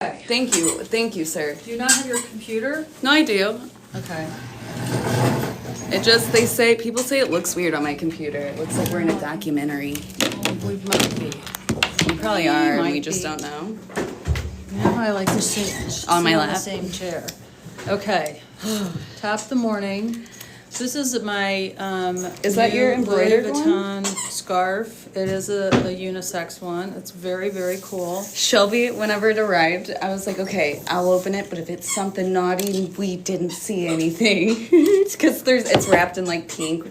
Thank you, sir. Do you not have your computer? No, I do. Okay. People say it looks weird on my computer. It looks like we're in a documentary. We might be. We probably are, and might we just be. don't know. Now I like to sit On my the lap. same chair. Okay. Top of the morning. This is my Is that your new embroidered Louis one? Vuitton scarf. It is a unisex one. It's very, very cool. Shelby, whenever it arrived, I was like, okay, I'll open it, but if it's something naughty, we didn't see anything. Because it's wrapped in like pink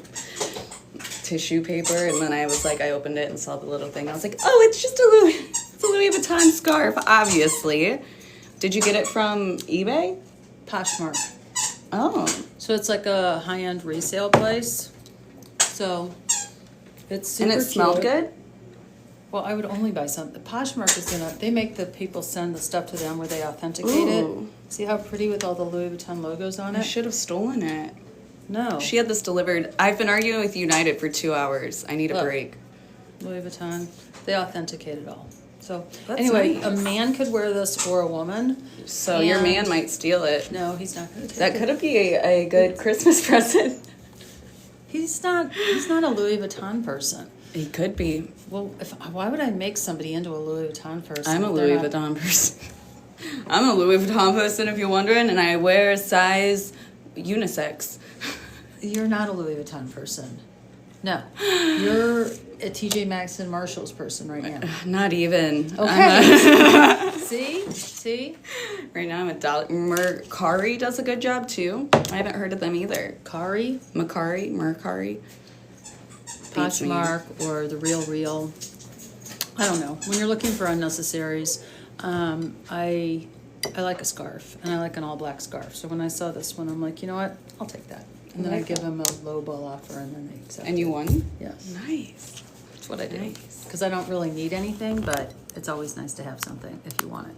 tissue paper, and then I opened it and saw the little thing. I was like, oh, it's just a Louis Vuitton scarf, obviously. Did you get it from eBay? Poshmark. Oh. So it's like a high-end resale place. So it's super And it smelled cute. good? Well, I would only buy something. Poshmark is they make the people send the stuff to them where they authenticate it. Ooh. See how pretty with all the Louis Vuitton logos on I it? should have stolen it. No. She had this delivered. I've been arguing with United for 2 hours. I need a Look. break. Louis Vuitton. They authenticate it all. So That's anyway, nice. a man could wear this or a woman. So your And- man might steal it. No, he's not going to take That it. could be a good Christmas present. He's not a Louis Vuitton person. He could be. Well, why would I make somebody into a Louis Vuitton person? I'm a if they're Louis not- Vuitton person. I'm a Louis Vuitton person, if you're wondering, and I wear size unisex. You're not a Louis Vuitton person. No. You're a TJ Maxx and Marshalls person right now. Not even. Okay. See? Right now I'm a dollar. Mercari does a good job too. I haven't heard of them either. Mercari, Mercari. Beats me. Poshmark, or The Real. I don't know. When you're looking for unnecessaries, I like a scarf, and I like an all-black scarf. So when I saw this one, I'm like, you know what? I'll take that. And then I give them a low ball offer, and then they accept And you it. won? Yes. Nice. That's what I do. Nice. Because I don't really need anything, but it's always nice to have something if you want it.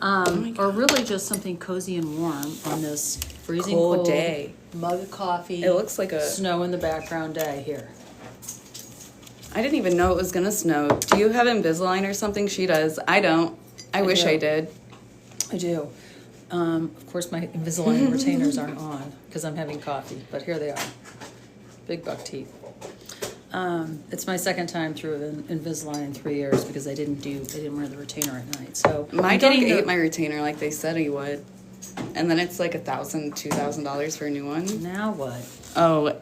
my Or really just something cozy and warm on this freezing Cold cold day. mug of coffee. It looks like a... snow in the background day here. I didn't even know it was gonna snow. Do you have Invisalign or something? She does. I don't. I wish do. I did. I do. Of course, my Invisalign retainers aren't on because I'm having coffee, but here they are. Big buck teeth. It's my second time through Invisalign in 3 years because I didn't wear the retainer at night. So My I'm dog getting ate my retainer like they said he would. And then it's like $1,000, $2,000 for a new one. Now what? Oh,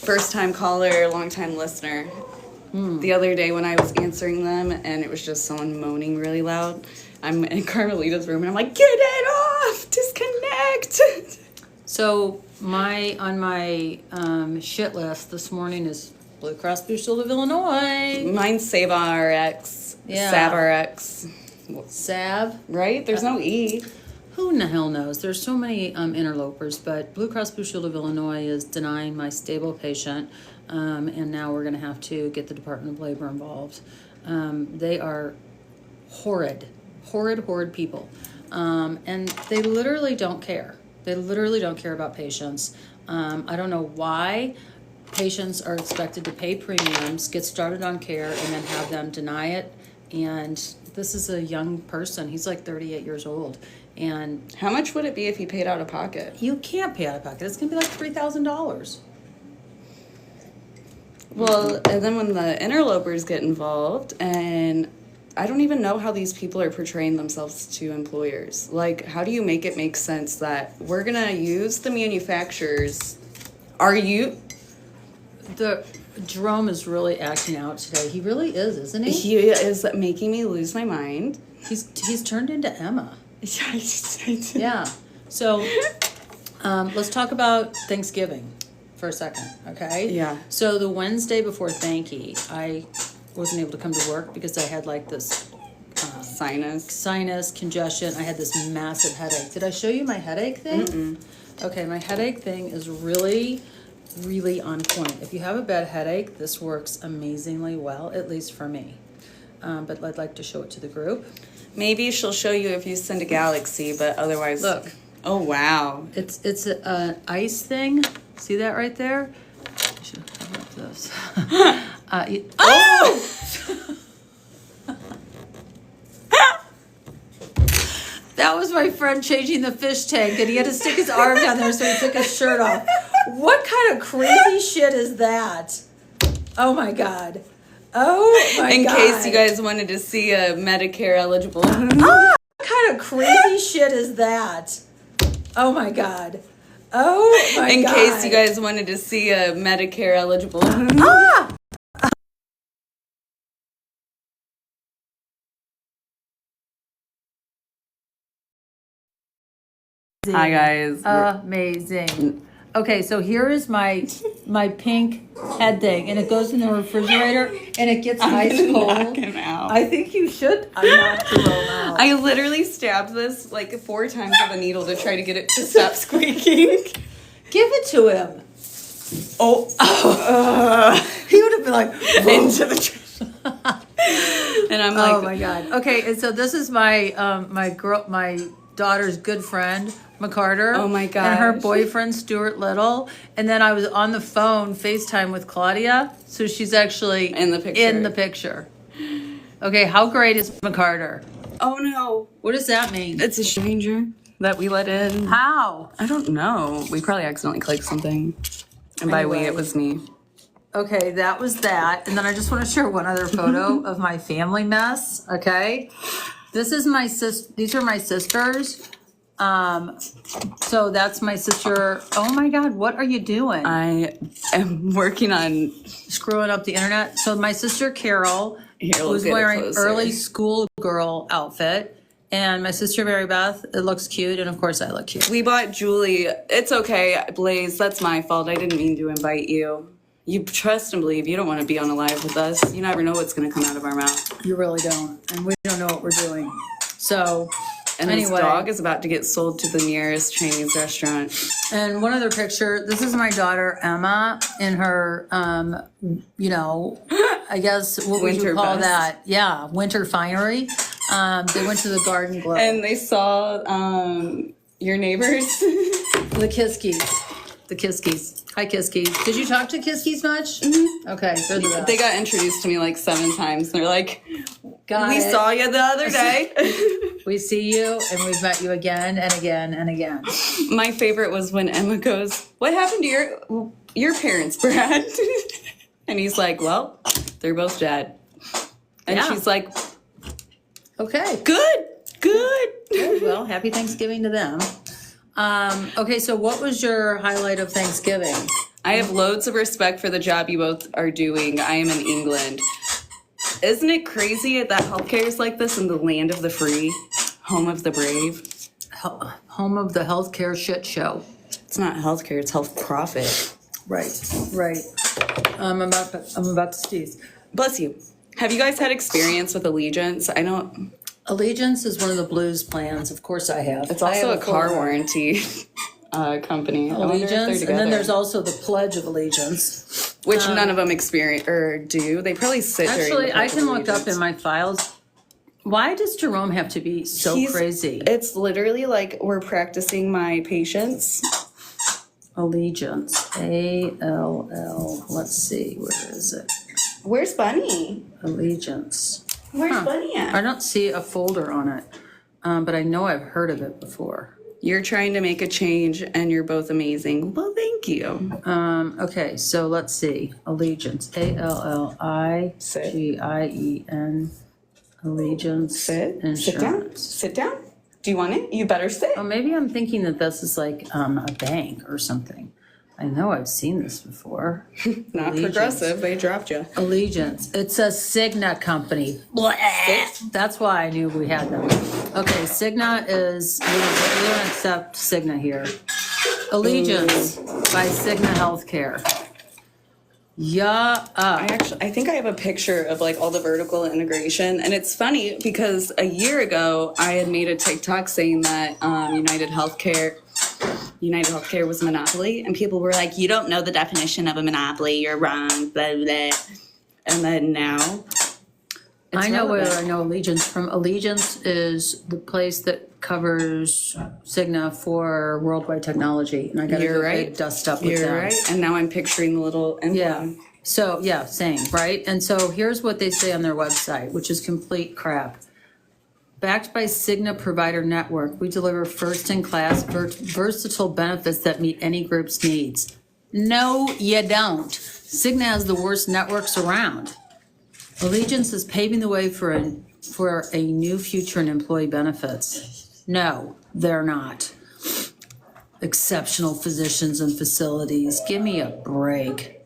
first time caller, long time listener. The other day when I was answering them and it was just someone moaning really loud, I'm in Carmelita's room and I'm like, get it off! Disconnect! So on my shit list this morning is Blue Cross Blue Shield of Illinois. Mine's SaveRx. Yeah. SavRx. Salve. Right? There's no E. Who in the hell knows? There's so many interlopers, but Blue Cross Blue Shield of Illinois is denying my stable patient, and now we're going to have to get the Department of Labor involved. They are horrid people, and they literally don't care. They literally don't care about patients. I don't know why patients are expected to pay premiums, get started on care, and then have them deny it. And this is a young person. He's like 38 years old. And How much would it be if he paid out of pocket? you can't pay out of pocket. It's going to be like $3,000. Well, and then when the interlopers get involved, and I don't even know how these people are portraying themselves to employers. Like, how do you make it make sense that we're going to use the manufacturers? Jerome is really acting out today. He really is, isn't he? He is making me lose my mind. He's turned into Emma. Yeah. Yeah. So let's talk about Thanksgiving for a second, okay? Yeah. So the Wednesday before Thanky, I wasn't able to come to work because I had like this sinus congestion. I had this massive headache. Did I show you my headache thing? Mm-mm. Okay, my headache thing is really on point. If you have a bad headache, this works amazingly well, at least for me. But I'd like to show it to the group. Maybe she'll show you if you send a galaxy, but otherwise... Look. Oh, wow. It's an ice thing. See that right there? I should cover up this. Oh! That was my friend changing the fish tank, and he had to stick his arm down there, so he took his shirt off. What kind of crazy shit is that? Oh my God. Oh my God. In case you guys wanted to see a Medicare eligible. What kind of crazy shit is that? Oh my God. Oh my God. In case you guys wanted to see a Medicare eligible. Hi guys. Amazing. Okay, so here is my pink head thing, and it goes in the refrigerator, and it gets ice cold. Knock him out. I think you should knock Jerome out. I literally stabbed this like 4 times with a needle to try to get it to stop squeaking. Give it to him. He would have been like Into the trash. And I'm like, oh my God. Okay, and so this is my my daughter's good friend, McCarter. Oh my And her gosh. boyfriend, Stuart Little. And then I was on the phone, FaceTime with Claudia. So she's actually In the picture. In the picture. Okay, how great is McCarter? oh no, What does that mean? it's a stranger that we let in. How? I don't know. We probably accidentally clicked something. And by we, Anyway. it was me. Okay, that was that. And then I just want to share one other photo of my family mess. Okay. This is my these are my sisters. So that's my sister. Oh my God, what are you doing? I am working on. Screwing up the internet. So my sister Carol Here, we'll was get it wearing closer. early schoolgirl outfit. And my sister Mary Beth, it looks cute. And of course I look cute. We bought Julie. It's okay, Blaze. That's my fault. I didn't mean to invite you. You trust and believe. You don't want to be on a live with us. You never know what's going to come out of our mouth. You really don't. And we don't know what we're doing. So And anyway. this dog is about to get sold to the nearest Chinese restaurant. And one other picture, this is my daughter Emma in her, I guess, what would you Winter call vest. that? Yeah, winter finery. They went to the Garden Glow. And they saw your neighbors. The Kiskies. The Kiskies. Hi, Kiskies. Did you talk to Kiskies much? Mm-hmm. Okay, they're the best. They got introduced to me like 7 times. They're like, Got we it. saw you the other day. We see you, and we've met you again and again and again. My favorite was when Emma goes, what happened to your parents, Brad? And he's like, well, they're both dead. And Yeah. she's like, Okay. good. Well, happy Thanksgiving to them. Okay, so what was your highlight of Thanksgiving? I have loads of respect for the job you both are doing. I am in England. Isn't it crazy that healthcare is like this in the land of the free, home of the brave? Home of the healthcare shit show. It's not healthcare, it's health profit. Right. I'm about to sneeze. Bless you. Have you guys had experience with Allegiance? I know Allegiance is one of the Blues plans. Of course I have. it's I also have a car full- warranty company. I wonder if they're Allegiance, and then together. there's also the Pledge of Allegiance. Which none of them experience or do. They probably sit during Actually, the I Pledge can of look up in Allegiance. my files. Why does Jerome have to be so He's- crazy? It's literally like we're practicing my patience. Allegiance. A-L-L. Let's see. Where is it? Where's Bunny? Allegiance. Where's Bunny at? I don't see a folder on it, but I know I've heard of it before. You're trying to make a change and you're both amazing. Well, thank you. Okay, so let's see. Allegiance. A-L-L-I-G-I-E-N. Allegiance. Sit down. Insurance. Sit down. Do you want it? You better sit. Oh, maybe I'm thinking that this is like a bank or something. I know I've seen this before. Not Allegiance. progressive. They dropped you. Allegiance. It's a Cigna company. That's why I knew we had them. Okay, Cigna is, we don't accept Cigna here. Allegiance by Cigna Healthcare. I think I have a picture of like all the vertical integration, and it's funny because a year ago I had made a TikTok saying that United Healthcare was a monopoly, and people were like, "You don't know the definition of a monopoly. You're wrong." Blah blah. And then now, I know where relevant. I know Allegiance from. Allegiance is the place that covers Cigna for worldwide technology, and I got You're to right. dust up with You're them. right. And now I'm picturing the little emblem. Yeah. So, yeah, same, right? And so here's what they say on their website, which is complete crap. Backed by Cigna Provider Network, we deliver first-in-class versatile benefits that meet any group's needs. No, you don't. Cigna has the worst networks around. Allegiance is paving the way for a new future in employee benefits. No, they're not. Exceptional physicians and facilities. Give me a break.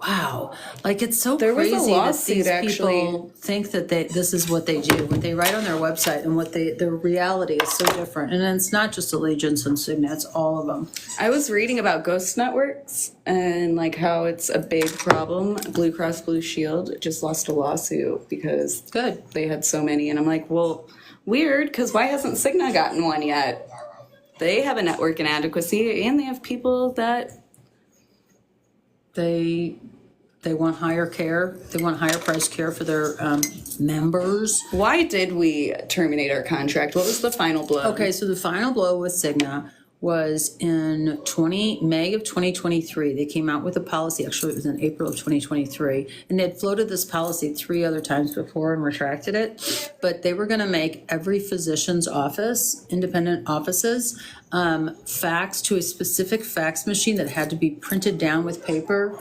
Wow. Like, it's so There was a crazy that lawsuit, these actually. people think that this is what they do, what they write on their website, and what the reality is so different. And it's not just Allegiance and Cigna, it's all of them. I was reading about ghost networks and like how it's a big problem. Blue Cross Blue Shield just lost a lawsuit because Good. they had so many. And I'm like, well, weird, because why hasn't Cigna gotten one yet? They have a network inadequacy and they have people that They want higher care. They want higher price care for their members. Why did we terminate our contract? What was the final blow? Okay, so the final blow with Cigna was in May of 2023. They came out with a policy. Actually, it was in April of 2023, and they'd floated this policy 3 other times before and retracted it. But they were going to make every physician's office, independent offices, fax to a specific fax machine that had to be printed down with paper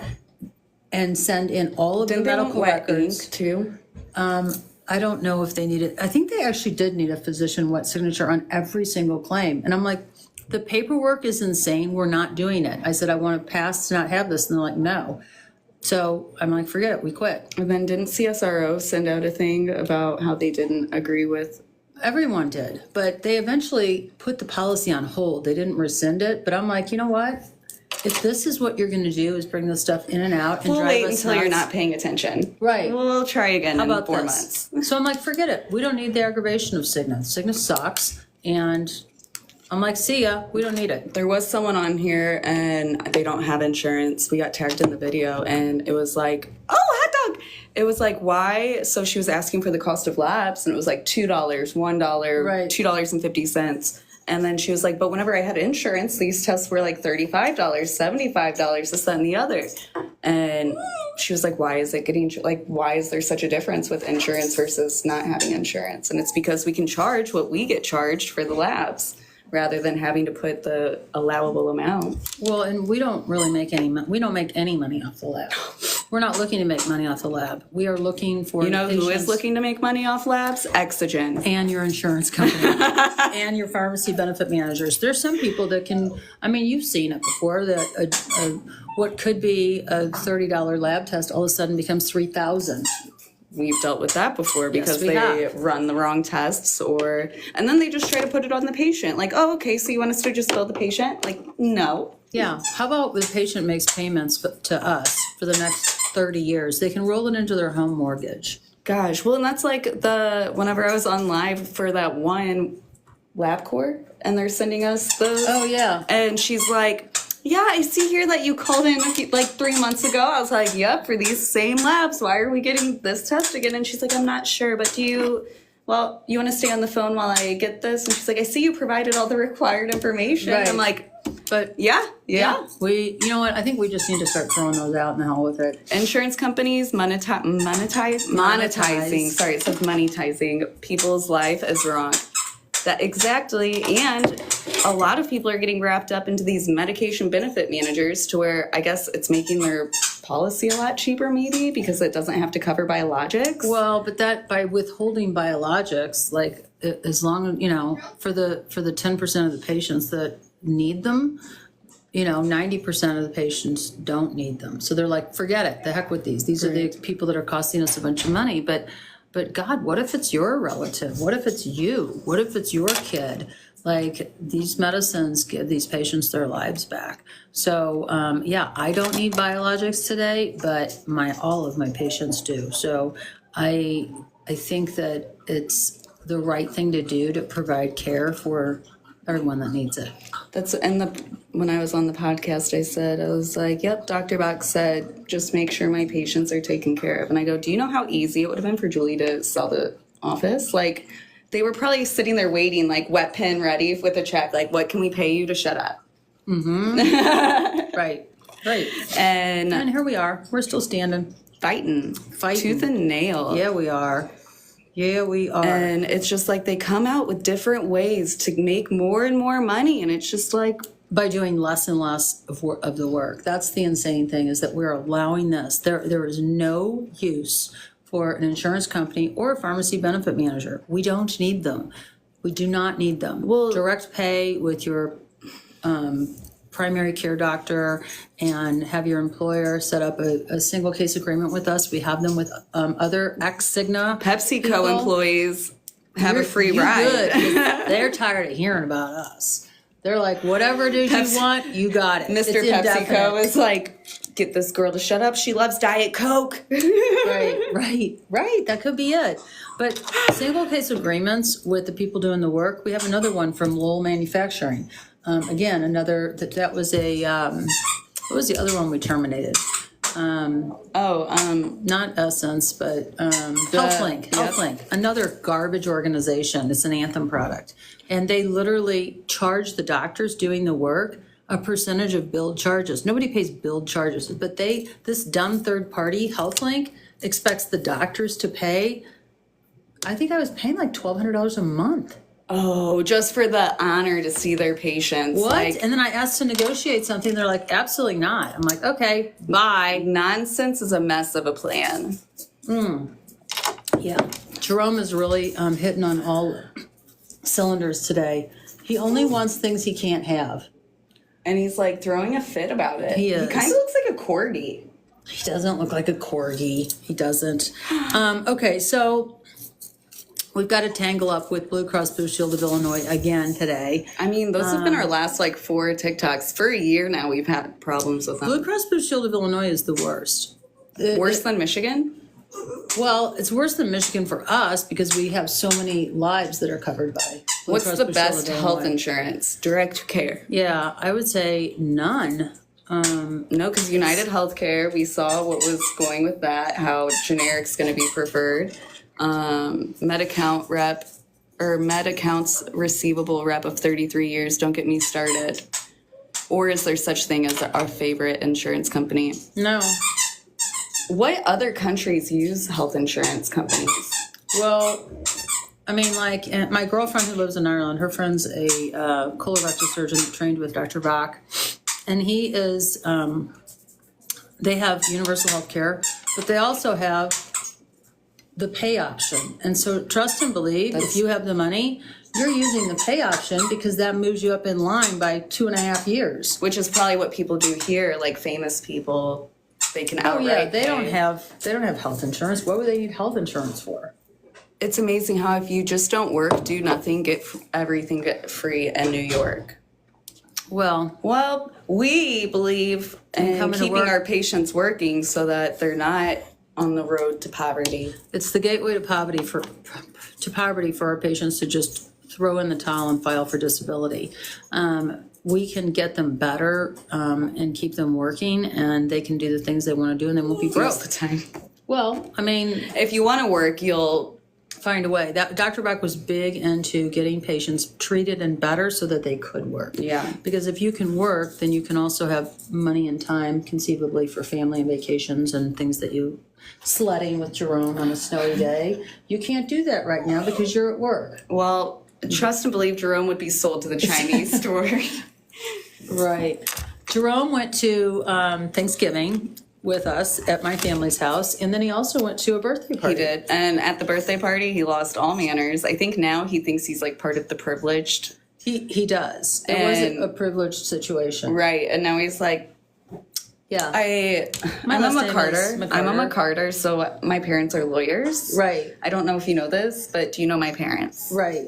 and send in all of the Didn't they medical want wet records. ink too? I don't know if they needed, I think they actually did need a physician wet signature on every single claim. And I'm like, the paperwork is insane. We're not doing it. I said, I want to pass to not have this. And they're like, no. So I'm like, forget it. We quit. And then didn't CSRO send out a thing about how they didn't agree with? Everyone did. But they eventually put the policy on hold. They didn't rescind it. But I'm like, you know what? If this is what you're going to do is bring this stuff in and out and We'll drive wait us until you're nuts. not paying attention. Right. We'll try again How in about 4 this? months. So I'm like, forget it. We don't need the aggravation of Cigna. Cigna sucks. And I'm like, see ya. We don't need it. There was someone on here and they don't have insurance. We got tagged in the video and it was like, oh, hot dog. It was like, why? So she was asking for the cost of labs and it was like $2, $1, Right. $2.50. And then she was like, but whenever I had insurance, these tests were like $35, $75, this, that, and the other. And she was like, why is it getting, like, why is there such a difference with insurance versus not having insurance? And it's because we can charge what we get charged for the labs rather than having to put the allowable amount. Well, and we don't really make any money. We don't make any money off the lab. We're not looking to make money off the lab. We are looking for You know who is patients looking to make money off labs? Exogen. and your insurance company and your pharmacy benefit managers. There's some people that can, I mean, you've seen it before, that what could be a $30 lab test all of a sudden becomes $3,000. We've dealt with that before because we they have. run the wrong tests and then they just try to put it on the patient. Like, oh, okay, so you want us to just bill the patient? Like, no. Yeah. How about the patient makes payments to us for the next 30 years? They can roll it into their home mortgage. Gosh, well, and that's like whenever I was on live for that one LabCorp and they're sending us those. Oh, yeah. And she's like, yeah, I see here that you called in like 3 months ago. I was like, yep, for these same labs. Why are we getting this test again? And she's like, I'm not sure, but you want to stay on the phone while I get this? And she's like, I see you provided all the required information. Right. I'm like, But yeah. you know what? I think we just need to start throwing those out in the hell with it. Insurance companies monetizing. Sorry, it says monetizing people's life is wrong. That exactly, and a lot of people are getting wrapped up into these medication benefit managers to where I guess it's making their policy a lot cheaper maybe because it doesn't have to cover biologics. Well, but that by withholding biologics, like as long as, you know, for the 10% of the patients that need them, you know, 90% of the patients don't need them. So they're like, forget it, the heck with these. These are the people that are costing us a bunch of money. But God, what if it's your relative? What if it's you? What if it's your kid? Like, these medicines give these patients their lives back. So, yeah, I don't need biologics today, but all of my patients do. So I think that it's the right thing to do to provide care for everyone that needs it. When I was on the podcast, I was like, yep, Dr. Bach said, just make sure my patients are taken care of. And I go, do you know how easy it would have been for Julie to sell the office? Like, they were probably sitting there waiting, like, wet pen ready with a check. Like, what can we pay you to shut up? Mm-hmm. Right. And here we are. We're still standing. fighting. Tooth and nail. Yeah, we are. Yeah, we are. And it's just like they come out with different ways to make more and more money. And it's just like, By doing less and less of the work. That's the insane thing, is that we're allowing this. There is no use for an insurance company or a pharmacy benefit manager. We don't need them. We do not need them. Well- direct pay with your primary care doctor and have your employer set up a single case agreement with us. We have them with other ex-Cigna PepsiCo people. employees have a free You're ride. good, 'cause they're tired of hearing about us. They're like, whatever it is you want, you got it. Mr. It's PepsiCo indefinite. is like, get this girl to shut up. She loves Diet Coke. Right. That could be it. But single case agreements with the people doing the work. We have another one from Lowell Manufacturing. Again, another that was a. What was the other one we terminated? Not Essence, but HealthLink. HealthLink, another garbage organization. It's an Anthem product, and they literally charge the doctors doing the work a percentage of billed charges. Nobody pays billed charges, but this dumb third party HealthLink expects the doctors to pay. I think I was paying like $1,200 a month. Oh, just for the honor to see their patients. What? Like, And then I asked to negotiate something. They're like, absolutely not. I'm like, okay, bye. nonsense is a mess of a plan. Yeah. Jerome is really hitting on all cylinders today. He only wants things he can't have. And he's like throwing a fit about it. He is. He kind of looks like a corgi. He doesn't look like a corgi. He doesn't. Okay, so we've got to tangle up with Blue Cross Blue Shield of Illinois again today. I mean, those have been our last like 4 TikToks. For a year now, we've had problems with them. Blue Cross Blue Shield of Illinois is the worst. Worse than Michigan? Well, it's worse than Michigan for us because we have so many lives that are covered by Blue What's Cross the Blue Shield best of health Illinois. insurance? Direct care. Yeah, I would say none. No, because United Healthcare, we saw what was going with that, how generic's going to be preferred. Med-account rep, or Med-accounts receivable rep of 33 years, don't get me started. Or is there such thing as our favorite insurance company? No. What other countries use health insurance companies? Well, I mean, like, my girlfriend who lives in Ireland, her friend's a colorectal surgeon that trained with Dr. Bach. And he is, they have universal health care, but they also have the pay option. And so trust and believe, if you have the money, you're using the pay option because that moves you up in line by 2.5 years. Which is probably what people do here, like famous people. They can outright Oh yeah, they pay. don't have health insurance. What would they need health insurance for? It's amazing how if you just don't work, do nothing, get everything get free in New York. Well, we believe in coming to keeping work. our patients working so that they're not on the road to poverty. It's the gateway to poverty for our patients to just throw in the towel and file for disability. We can get them better and keep them working, and they can do the things they want to do, and they won't be broke. Most of the time. Well, I mean, If you want to work, you'll find a way. That Dr. Bach was big into getting patients treated and better so that they could work. Yeah. Because if you can work, then you can also have money and time, conceivably, for family and vacations and things that you sledding with Jerome on a snowy day. You can't do that right now because you're at work. Well, trust and believe Jerome would be sold to the Chinese store. Right. Jerome went to Thanksgiving with us at my family's house, and then he also went to a birthday party. He did. And at the birthday party, he lost all manners. I think now he thinks he's like part of the privileged. He does. It And- wasn't a privileged situation. Right. And now he's like, Yeah. I'm a last name is McCarter. I'm a McCarter. McCarter, so my parents are lawyers. Right. I don't know if you know this, but do you know my parents? Right.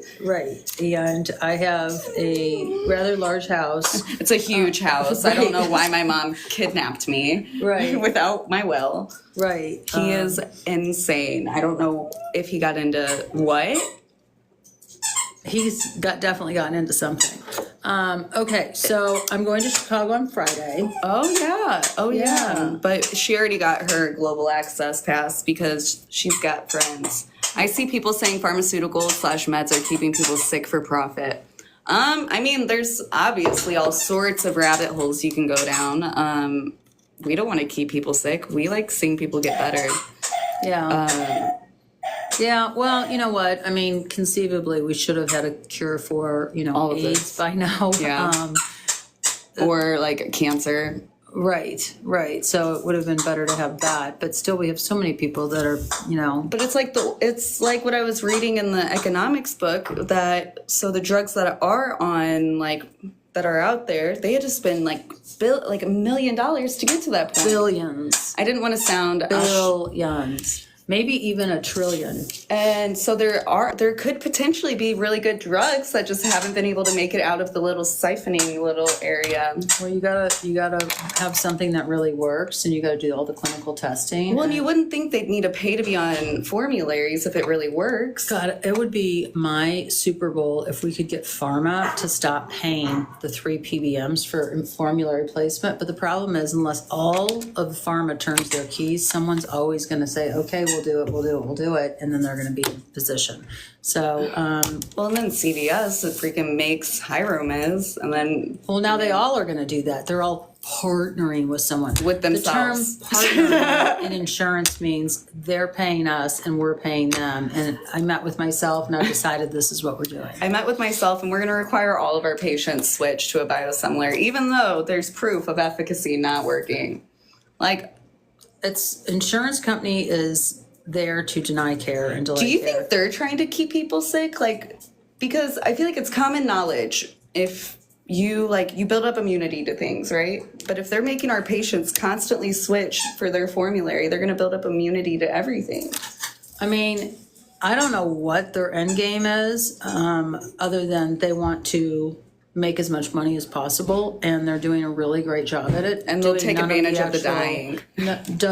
And I have a rather large house. It's a huge house. I don't know why my mom kidnapped me Right. without my will. Right. He is insane. I don't know if he got into what. He's definitely gotten into something. Okay, so I'm going to Chicago on Friday. Oh yeah. Yeah. But she already got her global access pass because she's got friends. I see people saying pharmaceuticals/meds are keeping people sick for profit. I mean, there's obviously all sorts of rabbit holes you can go down. We don't want to keep people sick. We like seeing people get better. Yeah. Yeah, well, you know what? I mean, conceivably, we should have had a cure for, All of AIDS this. by now. Yeah. Or like cancer. Right. So it would have been better to have that. But still, we have so many people that are, But it's like what I was reading in the economics book that the drugs that are on that are out there, they had to spend like $1 million to get to that point. billions. I didn't want to sound Billions. Maybe even $1 trillion. and so there could potentially be really good drugs that just haven't been able to make it out of the little siphoning little area. Well, you gotta have something that really works, and you gotta do all the clinical testing. Well, and you wouldn't think they'd need to pay to be on formularies if it really works. God, it would be my Super Bowl if we could get pharma to stop paying the 3 PBMs for formulary placement. But the problem is, unless all of pharma turns their keys, someone's always going to say, okay, we'll do it. And then they're going to be in position. So, Well, and then CVS, it freaking makes Hyromez, and then well, now they all are going to do that. They're all partnering with someone. With themselves. The term partnering in insurance means they're paying us and we're paying them. And I met with myself and I decided this is what we're doing. I met with myself, and we're going to require all of our patients switch to a biosimilar, even though there's proof of efficacy not working. It's insurance company is there to deny care and delay Do you care. think they're trying to keep people sick? Because I feel like it's common knowledge if you build up immunity to things, right? But if they're making our patients constantly switch for their formulary, they're going to build up immunity to everything. I mean, I don't know what their end game is, other than they want to make as much money as possible, and they're doing a really great job at it. And they'll doing take none advantage of the dying.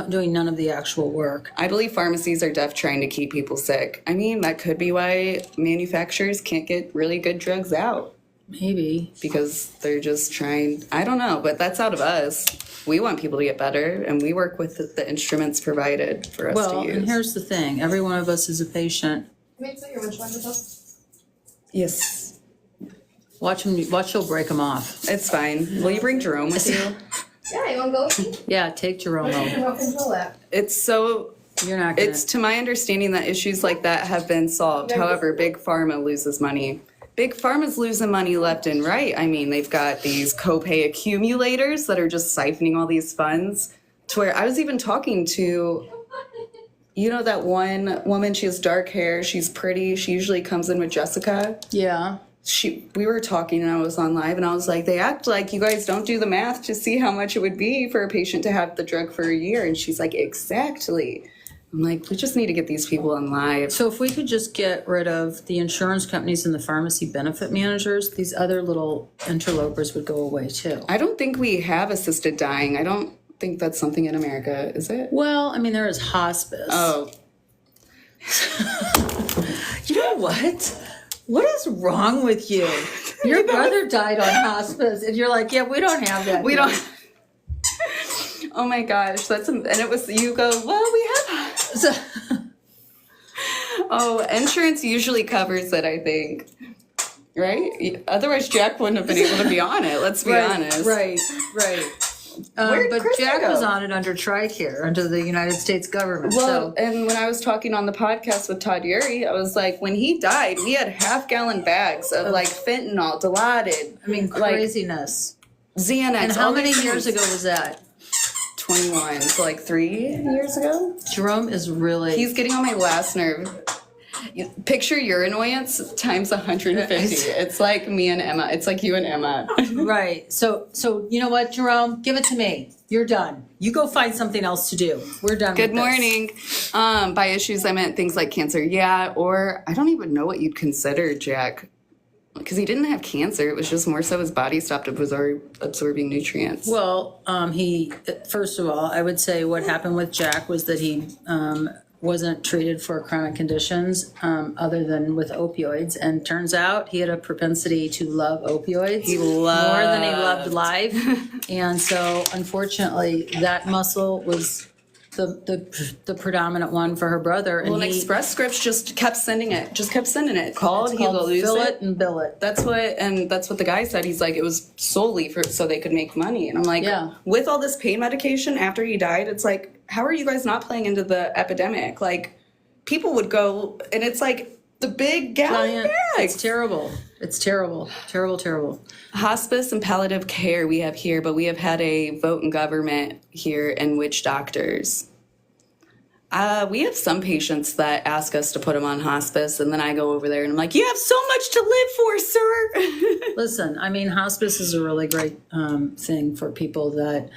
Doing none of the actual work. I believe pharmacies are trying to keep people sick. I mean, that could be why manufacturers can't get really good drugs out. Maybe. Because they're just trying, I don't know, but that's out of us. We want people to get better, and we work with the instruments provided for us Well, to use. and here's the thing. Every one of us is a patient. Yes, Watch you'll break them off. it's fine. Will you bring Jerome with you? Yeah, you want to go with me? Yeah, take Jerome over. Remote control that. You're not gonna. It's to my understanding that issues like that have been solved. However, Big Pharma loses money. Big Pharma's losing money left and right. I mean, they've got these copay accumulators that are just siphoning all these funds to where I was even talking to, that one woman, she has dark hair, she's pretty, she usually comes in with Jessica. Yeah. We were talking and I was on live and I was like, they act like you guys don't do the math to see how much it would be for a patient to have the drug for a year. And she's like, exactly. I'm like, we just need to get these people on live. So if we could just get rid of the insurance companies and the pharmacy benefit managers, these other little interlopers would go away too. I don't think we have assisted dying. I don't think that's something in America, is it? Well, I mean, there is hospice. Oh, You know what? What is wrong with you? Your brother died on hospice, and you're like, yeah, we don't have that. we here." don't. Oh my gosh, and it was, you go, well, we have. So, Oh, insurance usually covers it, I think. Right? Otherwise, Jack wouldn't have been able to be on it, let's be honest. Right. Where'd But Krista Jack go? was on it under TRICARE, under the United States government. Well, so and when I was talking on the podcast with Todd Urey, I was like, when he died, we had half-gallon bags of fentanyl, Dilaudid, I mean, craziness. Xanax. And how all many these years things. ago was that? 21, so 3 years ago. Jerome is really. He's getting on my last nerve. Picture your annoyance times 150. It's like me and Emma. It's like you and Emma. Right. So you know what, Jerome? Give it to me. You're done. You go find something else to do. We're done. Good with this. morning. By issues, I meant things like cancer. Yeah, or I don't even know what you'd consider, Jack. Because he didn't have cancer. It was just more so his body stopped absorbing nutrients. Well, he first of all, I would say what happened with Jack was that he wasn't treated for chronic conditions other than with opioids, and turns out he had a propensity to love opioids. He loved more than he loved life, and so unfortunately, that muscle was the predominant one for her brother. And Well, and Express Scripts just kept sending it. Called, he'll lose fill it. it and bill it. That's what the guy said. He's like, it was solely so they could make money. And I'm like, Yeah. with all this pain medication after he died, it's like, how are you guys not playing into the epidemic? Like, people would go, and it's like the big gallon Giant. bags. It's terrible. It's terrible. Terrible, terrible. Hospice and palliative care we have here, but we have had a vote in government here in witch doctors. We have some patients that ask us to put them on hospice, and then I go over there and I'm like, you have so much to live for, sir. Listen, I mean, hospice is a really great thing for people that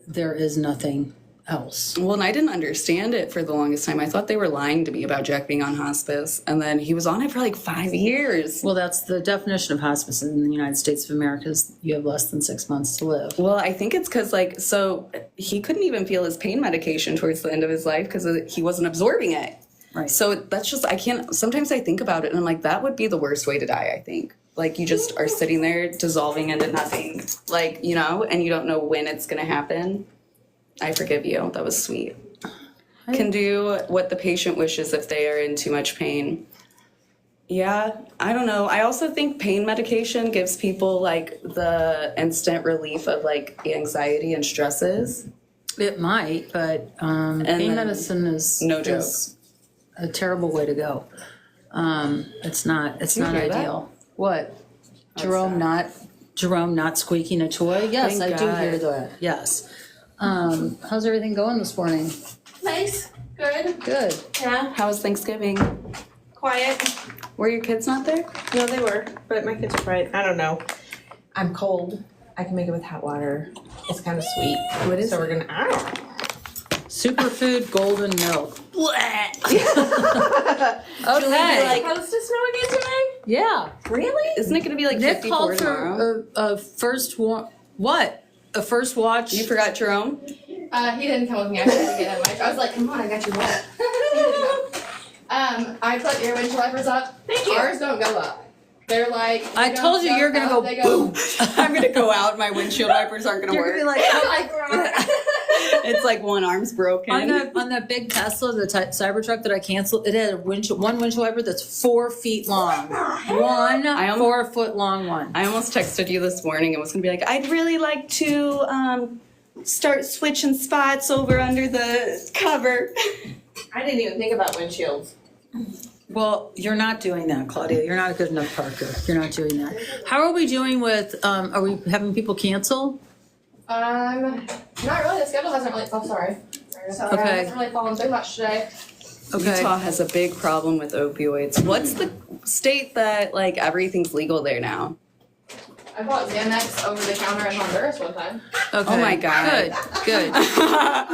there is nothing else. Well, and I didn't understand it for the longest time. I thought they were lying to me about Jack being on hospice, and then he was on it for like 5 years. Well, that's the definition of hospice in the United States of America is you have less than 6 months to live. Well, I think it's because, like, so he couldn't even feel his pain medication towards the end of his life because he wasn't absorbing it. Right. So that's just, I can't, sometimes I think about it and I'm like, that would be the worst way to die, I think. Like, you just are sitting there dissolving into nothing, like, you know, and you don't know when it's going to happen. I forgive you. That was sweet. Can do what the patient wishes if they are in too much pain. Yeah, I don't know. I also think pain medication gives people like the instant relief of like anxiety and stresses. It might, but pain then- medicine is No joke. is a terrible way to go. It's not you hear that? ideal. What? Jerome not squeaking a toy? Yes, Thank I do God. hear that. Yes. How's everything going this morning? Nice. Good. Good. Yeah. How was Thanksgiving? Quiet. Were your kids not there? No, they were, but my kids are quiet. I don't know. I'm cold. I can make it with hot water. It's kind of sweet. What is so it? we're gonna. I don't know. Superfood golden milk. Okay. Okay. Supposed to snow again today? Yeah. Really? Isn't it going to be like Nick 54 called tomorrow? for a first what? A first watch? You forgot Jerome? He didn't come with me. I had to get him. I was like, come on, I got your wallet. I put your windshield wipers up. Thank you. Ours don't go up. They're like. I told you you're gonna go they boom. I'm going to go out. My windshield wipers aren't going to You're work. gonna be like, It's like one arm's broken. on that big Tesla, the Cybertruck that I canceled, it had one windshield wiper that's 4 feet long. One I 4 foot long one. I almost texted you this morning and was going to be like, I'd really like to start switching spots over under the cover. I didn't even think about windshields. Well, you're not doing that, Claudia. You're not a good enough parker. You're not doing that. How are we doing with? Are we having people cancel? Not really. The schedule hasn't really. Oh, sorry. So Okay. it hasn't really fallen through much today. Okay. Utah has a big problem with opioids. What's the state that like everything's legal there now? I bought Xanax over the counter in Honduras one time. Okay. Oh my God. Good.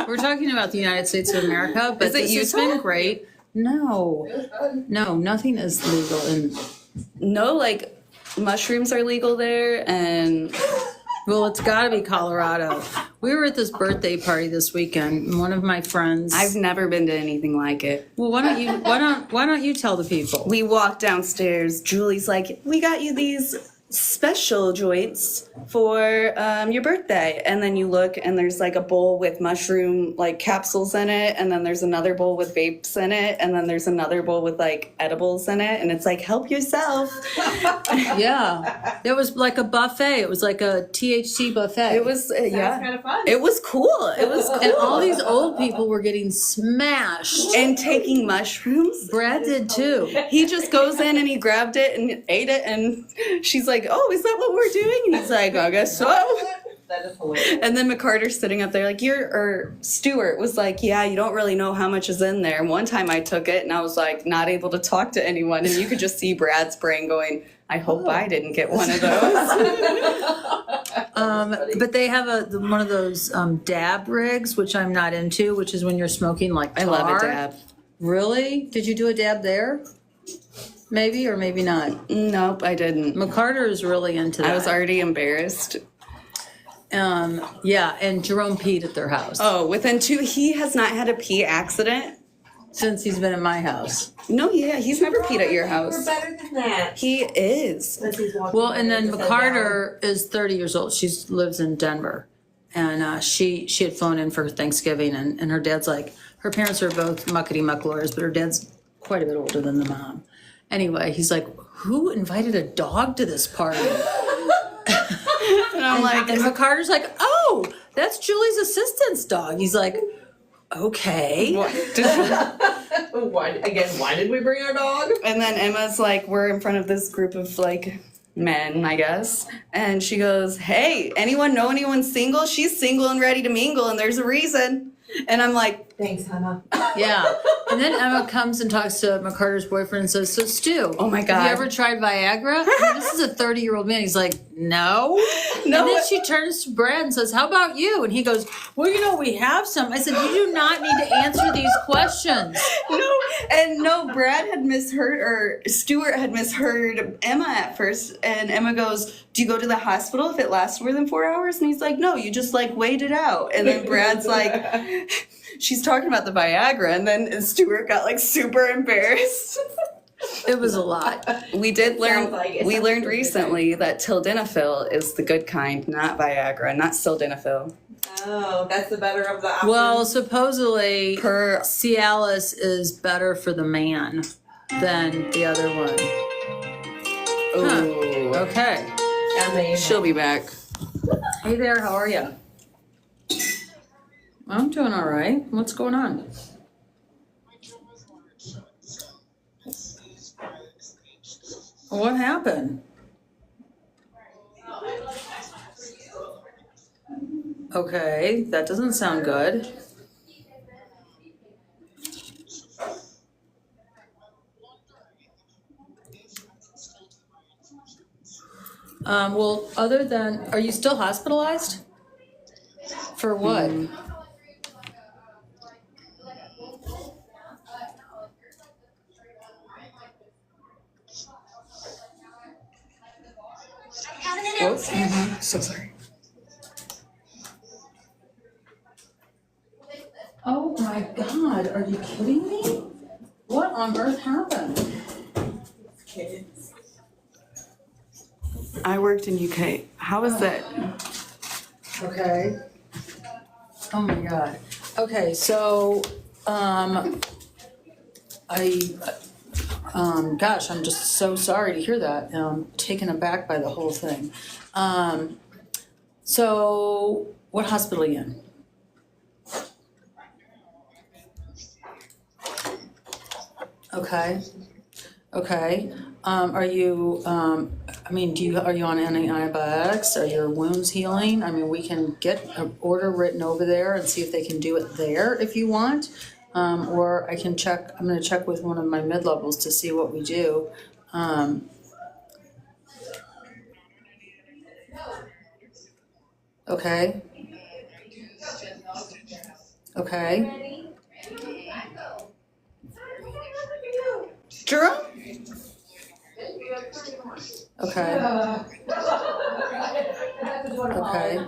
We're talking about the United States of America, but Is it this has Utah? been great. No, It was good. no, nothing is legal in. No, like mushrooms are legal there, and Well, it's got to be Colorado. We were at this birthday party this weekend, and one of my friends. I've never been to anything like it. Well, why don't you tell the people? We walked downstairs. Julie's like, we got you these special joints for your birthday. And then you look and there's like a bowl with mushroom like capsules in it. And then there's another bowl with vapes in it. And then there's another bowl with like edibles in it. And it's like, help yourself. Yeah, it was like a buffet. It was like a THC buffet. It was, yeah. kind of fun. It was cool. It was cool. and all these old people were getting smashed. And taking mushrooms. Brad did too. He just goes in and he grabbed it and ate it. And she's like, oh, is that what we're doing? And he's like, I guess so. That is hilarious. And then McCarter's sitting up there like, Stuart was like, yeah, you don't really know how much is in there. And one time I took it and I was like, not able to talk to anyone. And you could just see Brad's brain going, I hope I didn't get one of those. But they have one of those dab rigs, which I'm not into, which is when you're smoking like tar. I love a dab. Really? Did you do a dab there? Maybe or maybe not. Nope, I didn't. McCarter is really into that. I was already embarrassed. Yeah, and Jerome peed at their house Oh, within he has not had a pee accident. since he's been in my house. No, yeah, he's never peed at your We're house. better than that. He is. Well, and then McCarter is 30 years old. She lives in Denver, and she had flown in for Thanksgiving, and her dad's like, her parents are both muckety-muck lawyers, but her dad's quite a bit older than the mom. Anyway, he's like, who invited a dog to this party? And I'm like, And McCarter's like, oh, that's Julie's assistant's dog. He's like, okay. what? Why did we bring our dog? And then Emma's like, we're in front of this group of like men, I guess. And she goes, hey, anyone know anyone single? She's single and ready to mingle, and there's a reason. And I'm like, Thanks, Hannah. Yeah. And then Emma comes and talks to McCarter's boyfriend and says, so Stu, oh my have God. you ever tried Viagra? I mean, this is a 30-year-old man. He's like, no. No. And then she turns to Brad and says, how about you? And he goes, well, we have some. I said, you do not need to answer these questions. No, Brad had misheard, or Stuart had misheard Emma at first. And Emma goes, do you go to the hospital if it lasts more than 4 hours? And he's like, no, you just like wait it out. And then Brad's like, she's talking about the Viagra. And then Stuart got like super embarrassed. It was a lot. We did learn, Sounds like it. we Sounds learned like it. recently that Tildenafil is the good kind, not Viagra, not Sildenafil. Oh, that's the better of the options. Well, supposedly Per Cialis is better for the man than the other one. Ooh. Okay. Amazing. She'll be back. Hey there, how are you? I'm doing all right. What's going on? What happened? Okay, that doesn't sound good. Well, other than, are you still hospitalized? For what? Whoops. So sorry. Oh my God, are you kidding me? What on earth happened? Kids. I worked in UK. How was that? Okay. Oh my God. Okay, so, gosh, I'm just so sorry to hear that. I'm taken aback by the whole thing. So, what hospital are you in? Okay. Okay. Are you, I mean, are you on any antibiotics? Are your wounds healing? I mean, we can get an order written over there and see if they can do it there if you want. Or I can check, I'm gonna check with one of my mid-levels to see what we do. Okay. Okay. Jerome? Okay. Okay.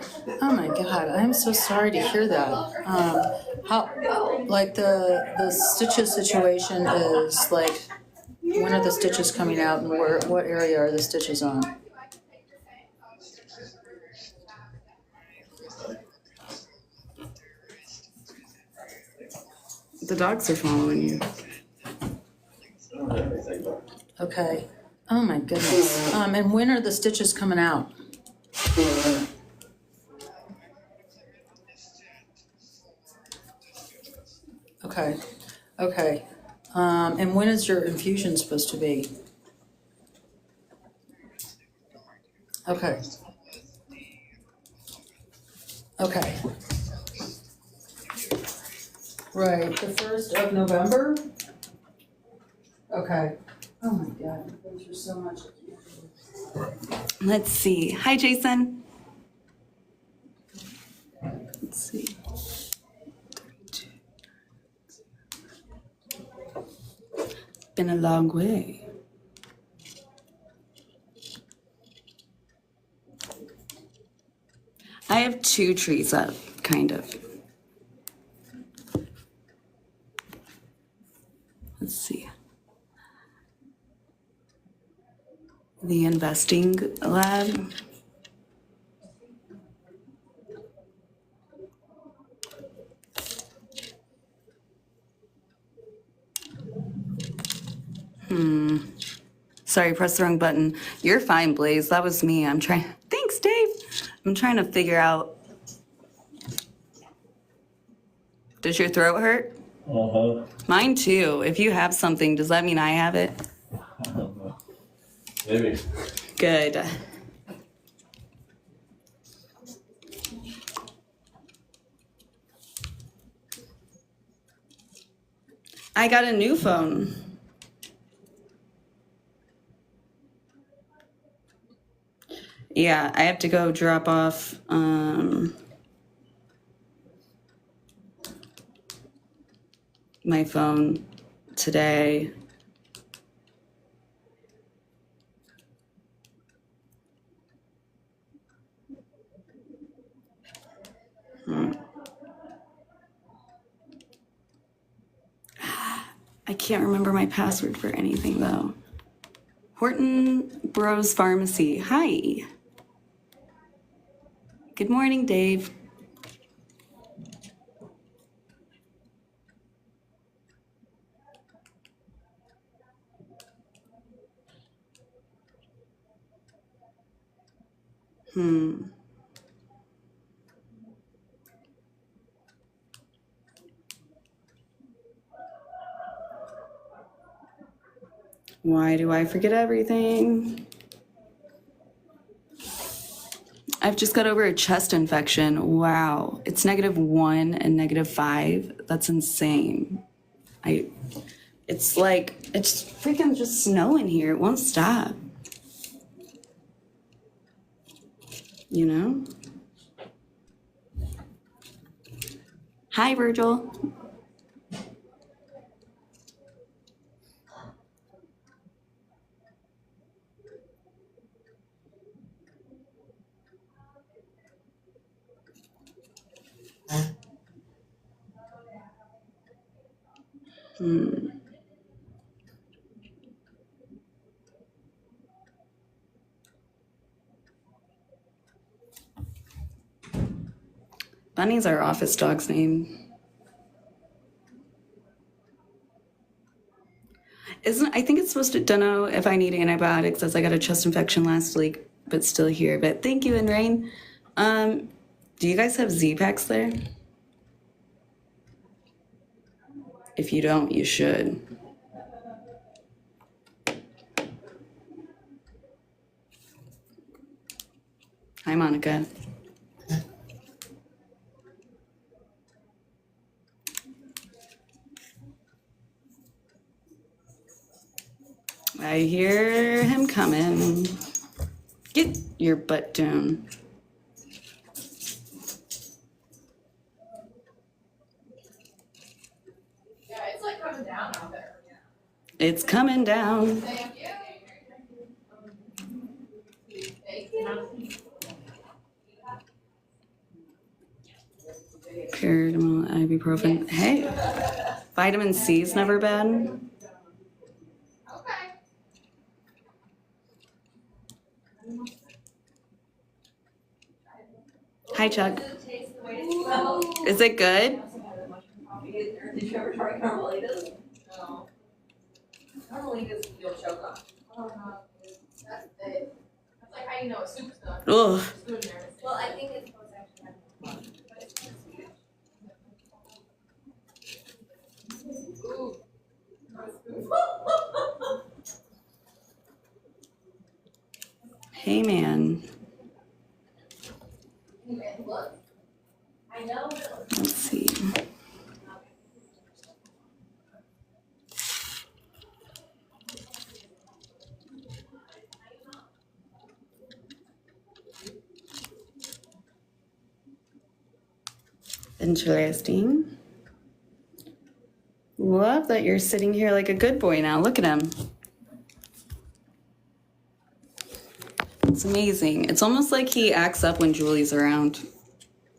Oh my God, I'm so sorry to hear that. How, like the stitches situation is like, when are the stitches coming out and what area are the stitches on? The dogs are following you. Okay. Oh my goodness. And when are the stitches coming out? Okay. Okay. And when is your infusion supposed to be? Okay. Okay. Right, the 1st of November? Okay. Oh my God, thank you so much. Let's see. Hi, Jason. Let's see. Been a long way. I have 2 trees up, kind of. Let's see. The investing lab. Sorry, pressed the wrong button. You're fine, Blaze. That was me. Thanks, Dave. I'm trying to figure out. Does your throat hurt? Uh-huh. Mine too. If you have something, does that mean I have it? I don't know. Maybe. Good. I got a new phone. Yeah, I have to go drop off my phone today. I can't remember my password for anything though. Horton Bros Pharmacy. Hi. Good morning, Dave. Why do I forget everything? I've just got over a chest infection. Wow. It's -1 and -5. That's insane. It's like, it's freaking just snowing here. It won't stop. You know? Hi, Virgil. Bunny's our office dog's name. I think it's supposed to, don't know if I need antibiotics as I got a chest infection last week, but still here. But thank you, and Rain. Do you guys have Z-Packs there? If you don't, you should. Hi, Monica. I hear him coming. Get your butt down. Yeah, it's like coming down out there. It's coming down. Thank you. Thank you. Paracetamol, ibuprofen. Hey, vitamin C is never bad. Okay. Hi, Chuck. Is it good? Did you ever try Carmelitas? No. Carmelitas you'll choke on. Oh no. That's it. That's like how you know a soup's done. Ugh. It's good in there. Well, I think it's supposed to actually have fun, but it's kind of sweet. Ooh. Hey, man. Anyway, look. I know, but Let's see. Interesting. Love that you're sitting here like a good boy now. Look at him. It's amazing. It's almost like he acts up when Julie's around.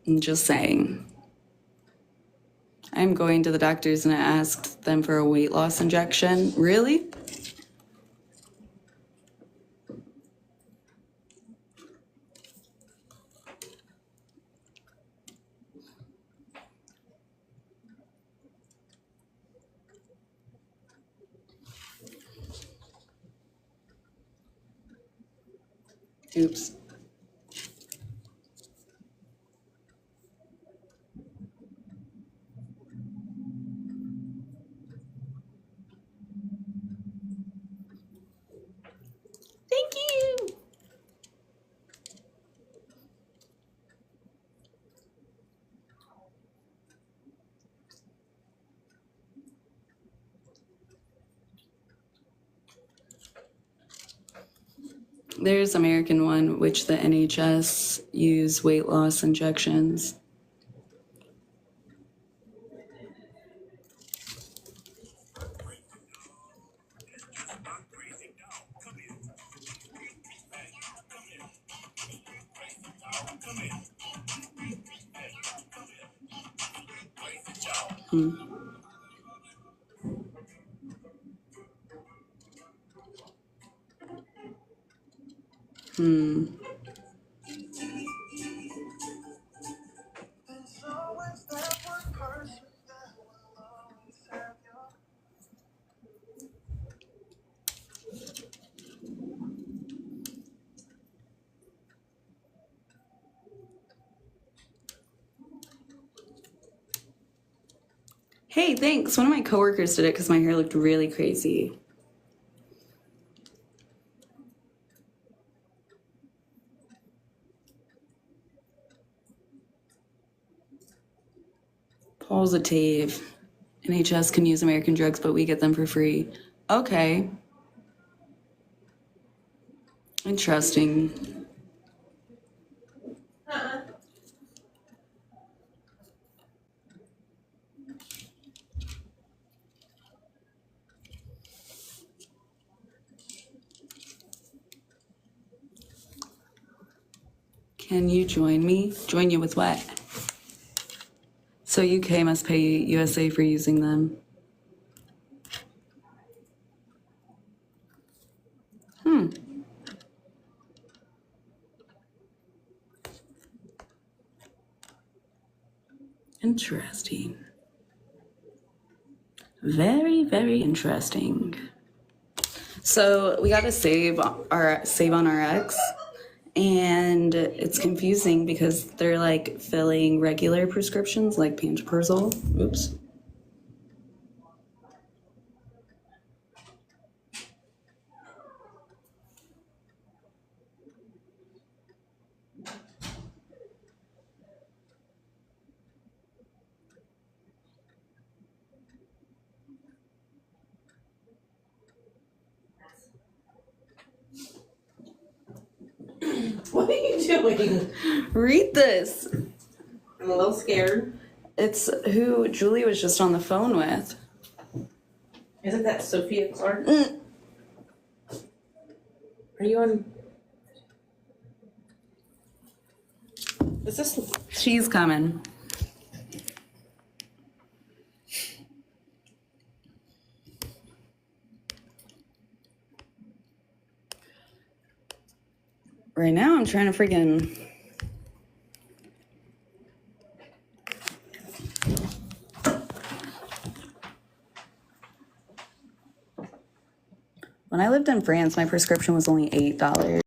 I'm just saying. I'm going to the doctors and I asked them for a weight loss injection. Really? Oops. There's American one, which the NHS use weight loss injections. Hey, thanks. One of my coworkers did it because my hair looked really crazy. Positive. NHS can use American drugs, but we get them for free. Okay. Interesting. Can you join me? Join you with what? So UK must pay USA for using them. Interesting. Very, very interesting. So we got to save on RX, and it's confusing because they're like filling regular prescriptions like pantoprazole. Oops. What are you doing? Read this. I'm a little scared. It's who Julie was just on the phone with. Isn't that Sophia Clark? Are you on? Is this? She's coming. Right now I'm trying to freaking... When I lived in France, my prescription was only $8.